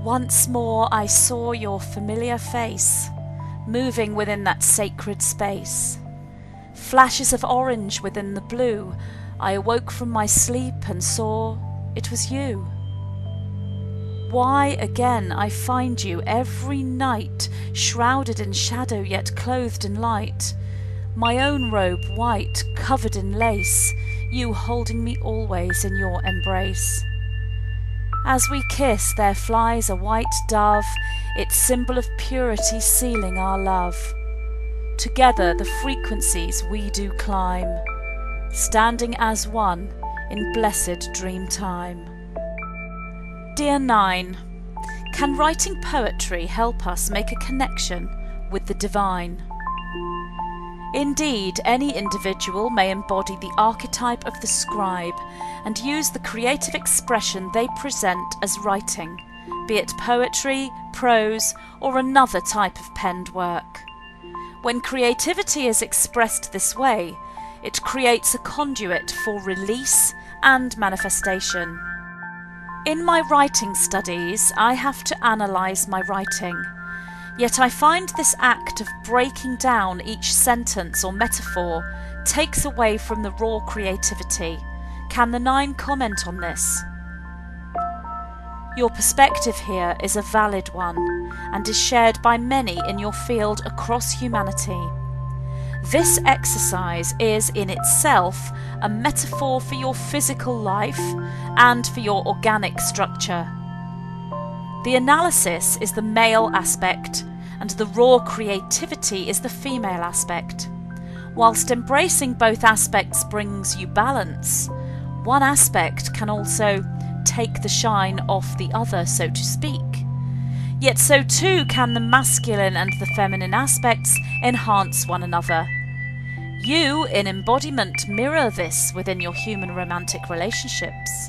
Once more I saw your familiar face, moving within that sacred space. Flashes of orange within the blue, I awoke from my sleep and saw it was you. Why again I find you every night, shrouded in shadow yet clothed in light, my own robe white, covered in lace, you holding me always in your embrace. As we kiss there flies a white dove, its symbol of purity sealing our love. Together the frequencies we do climb, standing as one in blessed dream time. Dear 9, can writing poetry help us make a connection with the divine? Indeed, any individual may embody the archetype of the scribe and use the creative expression they present as writing, be it poetry, prose, or another type of penned work. When creativity is expressed this way, it creates a conduit for release and manifestation. In my writing studies, I have to analyse my writing. Yet I find this act of breaking down each sentence or metaphor takes away from the raw creativity. Can the 9 comment on this? Your perspective here is a valid one and is shared by many in your field across humanity. This exercise is in itself a metaphor for your physical life and for your organic structure. The analysis is the male aspect, and the raw creativity is the female aspect. Whilst embracing both aspects brings you balance, one aspect can also take the shine off the other, so to speak. Yet so too can the masculine and the feminine aspects enhance one another. You, in embodiment, mirror this within your human romantic relationships.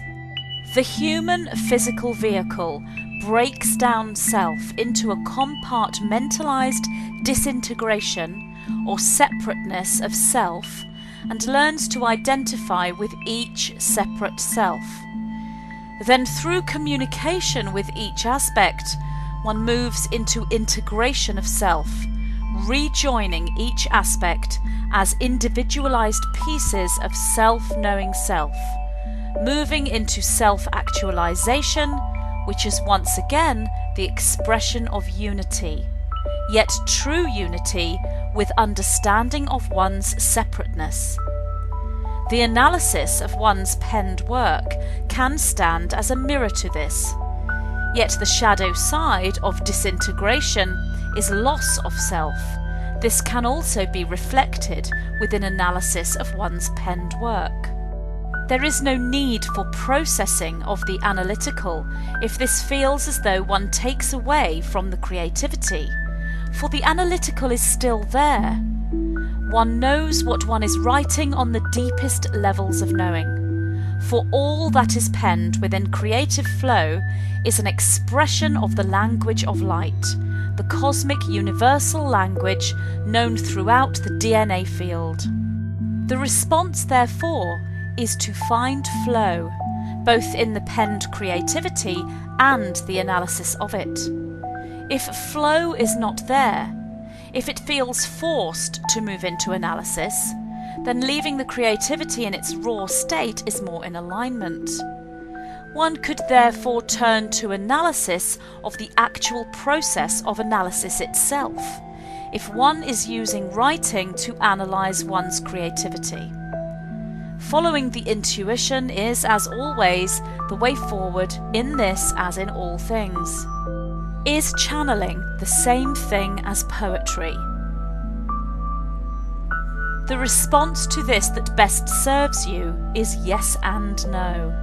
The human physical vehicle breaks down self into a compartmentalized disintegration or separateness of self and learns to identify with each separate self. Then through communication with each aspect, one moves into integration of self, rejoining each aspect as individualized pieces of self-knowing self, moving into self-actualization, which is once again the expression of unity, yet true unity with understanding of one's separateness. The analysis of one's penned work can stand as a mirror to this, yet the shadow side of disintegration is loss of self. This can also be reflected within analysis of one's penned work. There is no need for processing of the analytical if this feels as though one takes away from the creativity, for the analytical is still there. One knows what one is writing on the deepest levels of knowing, for all that is penned within creative flow is an expression of the language of light, the cosmic universal language known throughout the DNA field. The response, therefore, is to find flow, both in the penned creativity and the analysis of it. If flow is not there, if it feels forced to move into analysis, then leaving the creativity in its raw state is more in alignment. One could therefore turn to analysis of the actual process of analysis itself, if one is using writing to analyse one's creativity. Following the intuition is, as always, the way forward in this as in all things. Is channeling the same thing as poetry? The response to this that best serves you is yes and no.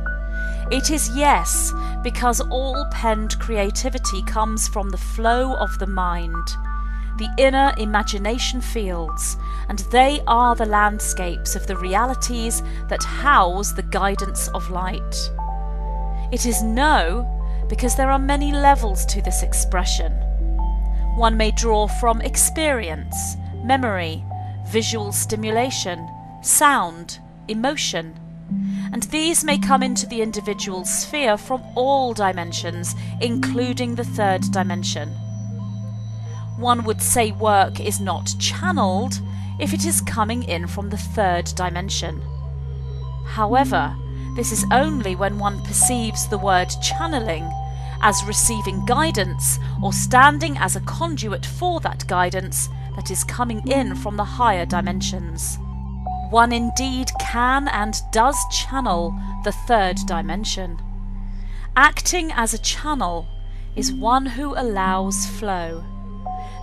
It is yes, because all penned creativity comes from the flow of the mind, the inner imagination fields, and they are the landscapes of the realities that house the guidance of light. It is no, because there are many levels to this expression. One may draw from experience, memory, visual stimulation, sound, emotion, and these may come into the individual sphere from all dimensions, including the third dimension. One would say work is not channeled if it is coming in from the third dimension. However, this is only when one perceives the word channeling as receiving guidance or standing as a conduit for that guidance that is coming in from the higher dimensions. One indeed can and does channel the third dimension. Acting as a channel is one who allows flow.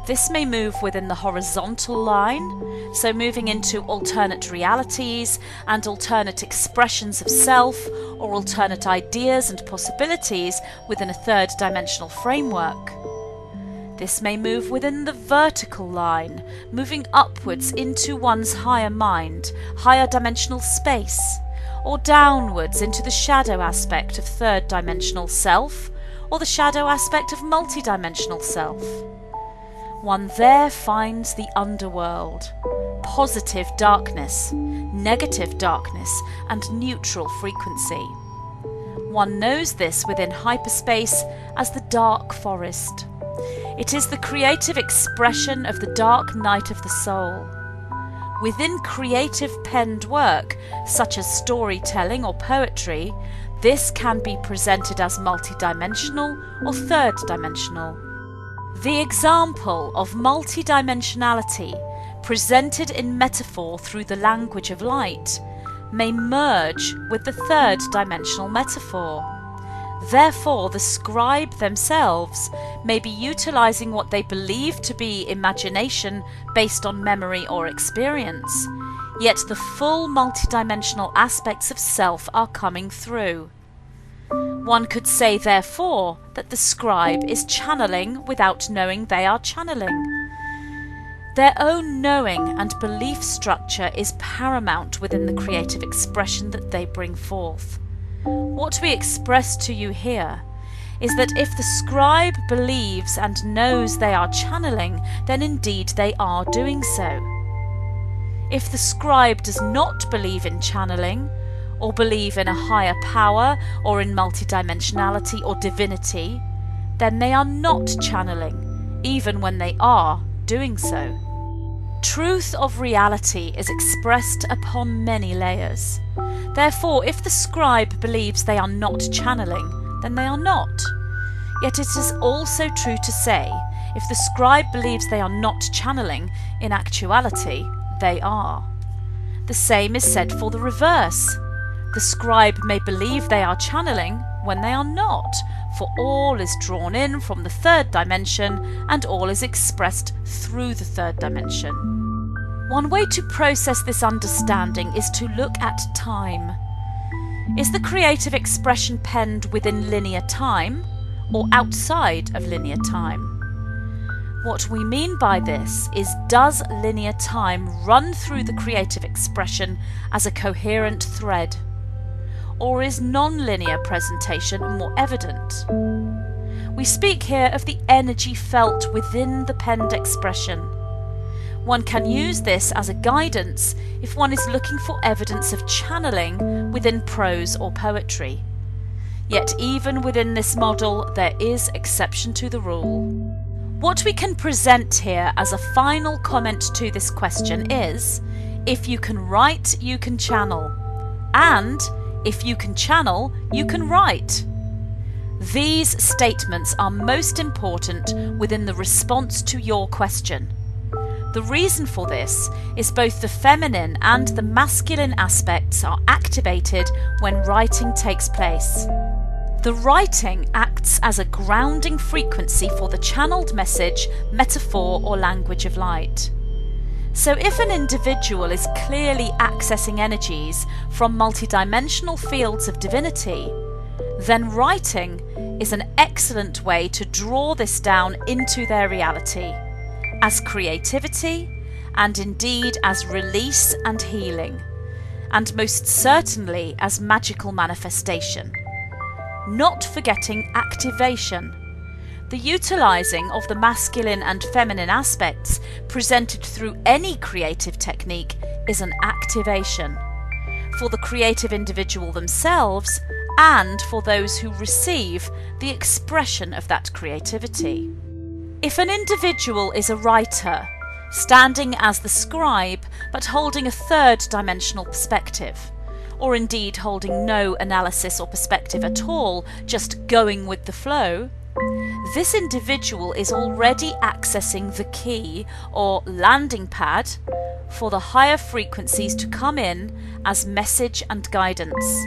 This may move within the horizontal line, so moving into alternate realities and alternate expressions of self, or alternate ideas and possibilities within a third dimensional framework. This may move within the vertical line, moving upwards into one's higher mind, higher dimensional space, or downwards into the shadow aspect of third dimensional self, or the shadow aspect of multidimensional self. One there finds the underworld, positive darkness, negative darkness, and neutral frequency. One knows this within hyperspace as the dark forest. It is the creative expression of the dark night of the soul. Within creative penned work, such as storytelling or poetry, this can be presented as multidimensional or third dimensional. The example of multidimensionality, presented in metaphor through the language of light, may merge with the third dimensional metaphor. Therefore, the scribe themselves may be utilizing what they believe to be imagination based on memory or experience, yet the full multidimensional aspects of self are coming through. One could say, therefore, that the scribe is channeling without knowing they are channeling. Their own knowing and belief structure is paramount within the creative expression that they bring forth. What we express to you here is that if the scribe believes and knows they are channeling, then indeed they are doing so. If the scribe does not believe in channeling, or believe in a higher power, or in multidimensionality or divinity, then they are not channeling, even when they are doing so. Truth of reality is expressed upon many layers. Therefore, if the scribe believes they are not channeling, then they are not. Yet it is also true to say, if the scribe believes they are not channeling, in actuality, they are. The same is said for the reverse. The scribe may believe they are channeling when they are not, for all is drawn in from the third dimension and all is expressed through the third dimension. One way to process this understanding is to look at time. Is the creative expression penned within linear time or outside of linear time? What we mean by this is, does linear time run through the creative expression as a coherent thread? Or is non-linear presentation more evident? We speak here of the energy felt within the penned expression. One can use this as a guidance if one is looking for evidence of channeling within prose or poetry. Yet even within this model there is exception to the rule. What we can present here as a final comment to this question is, if you can write, you can channel. And if you can channel, you can write. These statements are most important within the response to your question. The reason for this is both the feminine and the masculine aspects are activated when writing takes place. The writing acts as a grounding frequency for the channeled message, metaphor, or language of light. So if an individual is clearly accessing energies from multidimensional fields of divinity, then writing is an excellent way to draw this down into their reality, as creativity, and indeed as release and healing, and most certainly as magical manifestation. Not forgetting activation, the utilizing of the masculine and feminine aspects presented through any creative technique is an activation. for the creative individual themselves and for those who receive the expression of that creativity. If an individual is a writer, standing as the scribe but holding a third-dimensional perspective, or indeed holding no analysis or perspective at all, just going with the flow, this individual is already accessing the key or landing pad for the higher frequencies to come in as message and guidance.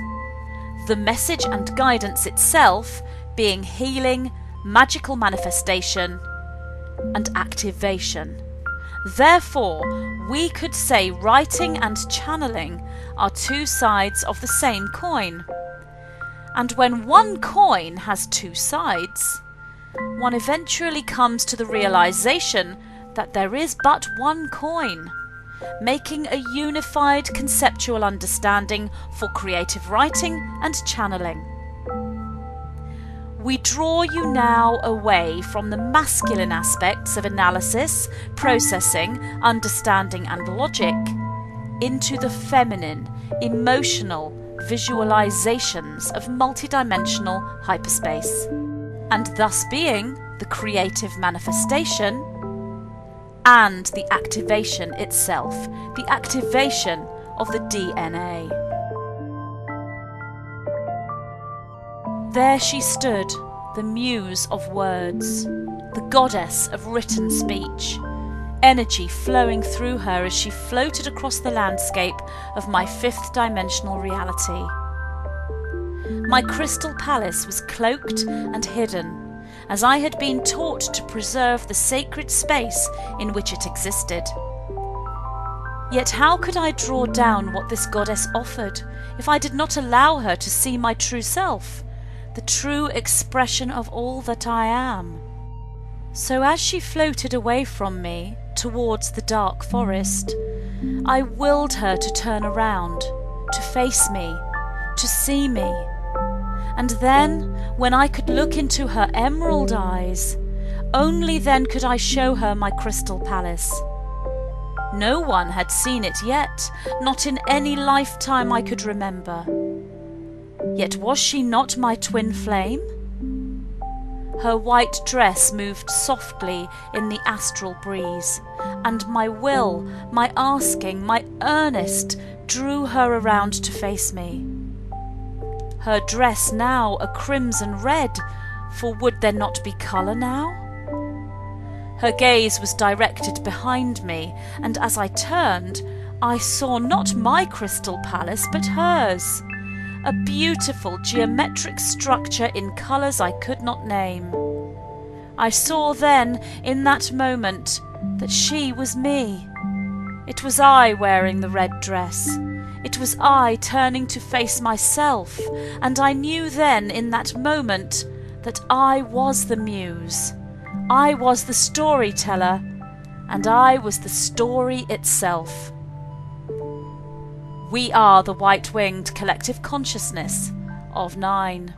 The message and guidance itself being healing, magical manifestation, and activation. Therefore, we could say writing and channeling are two sides of the same coin. And when one coin has two sides, one eventually comes to the realization that there is but one coin, making a unified conceptual understanding for creative writing and channeling. We draw you now away from the masculine aspects of analysis, processing, understanding and logic into the feminine, emotional visualizations of multidimensional hyperspace, and thus being the creative manifestation and the activation itself, the activation of the DNA. There she stood, the muse of words, the goddess of written speech, energy flowing through her as she floated across the landscape of my fifth dimensional reality. My crystal palace was cloaked and hidden, as I had been taught to preserve the sacred space in which it existed. Yet how could I draw down what this goddess offered if I did not allow her to see my true self, the true expression of all that I am? So as she floated away from me towards the dark forest, I willed her to turn around, to face me, to see me. And then, when I could look into her emerald eyes, only then could I show her my crystal palace. No one had seen it yet, not in any lifetime I could remember. Yet was she not my twin flame? Her white dress moved softly in the astral breeze, and my will, my asking, my earnest drew her around to face me. Her dress now a crimson red, for would there not be colour now? Her gaze was directed behind me, and as I turned, I saw not my crystal palace, but hers, a beautiful geometric structure in colours I could not name. I saw then, in that moment, that she was me. It was I wearing the red dress. It was I turning to face myself, and I knew then, in that moment, that I was the muse. I was the storyteller, and I was the story itself. We are the white-winged collective consciousness of 9.